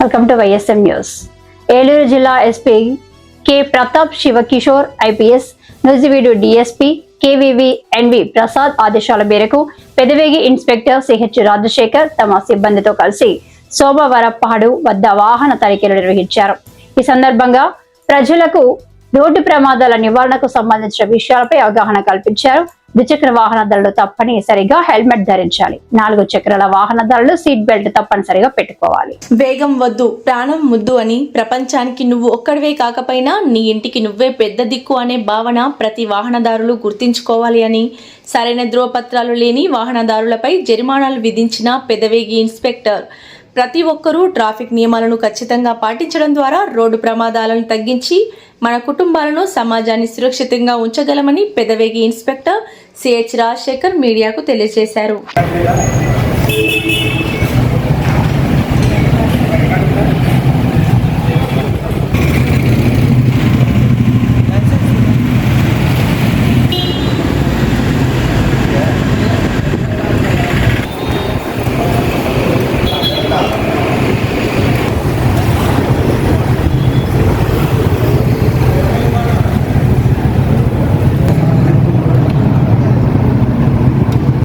Welcome to YSM news. Eluru జిల్లా SP K Pratap Sivakishore IPS, Nuzvid DSP KVV NV Prasad ఆదేశాల మేరకు Pedavegi inspector CH Rajasekhar తమ సిబ్బందితో కలిసి సోమవారపాడు వద్ద వాహన తనిఖీలు నిర్వహించారు. ఈ సందర్భంగా ప్రజలకు రోడ్డు ప్రమాదాల నివారణకు సంబంధించిన విషయాలపై అవగాహన కల్పించారు. ద్విచక్ర వాహనదారులు తప్పనిసరిగా హెల్మెట్ ధరించాలి. 4 చక్రాల వాహనదారులు సీట్ బెల్ట్ తప్పనిసరిగా పెట్టుకోవాలి. వేగం వద్దు, ప్రాణం ముద్దు అని ప్రపంచానికి నువ్వు ఒక్కడివే కాకపోయినా నీ ఇంటికి నువ్వే పెద్ద దిక్కు అనే భావన ప్రతి వాహనదారులు గుర్తించుకోవాలి అని సరైన ధ్రువపత్రాలు లేని వాహనదారులపై జరిమానాలు విధించిన పెదవేగి ఇన్స్పెక్టర్ ప్రతి ఒక్కరూ ట్రాఫిక్ నియమాలను ఖచ్చితంగా పాటించడం ద్వారా రోడ్డు ప్రమాదాలను తగ్గించి మన కుటుంబాలను సమాజాన్ని సురక్షితంగా ఉంచగలమని పెదవేగి ఇన్స్పెక్టర్ సిహెచ్ రాజశేఖర్ మీడియాకు తెలియజేశారు.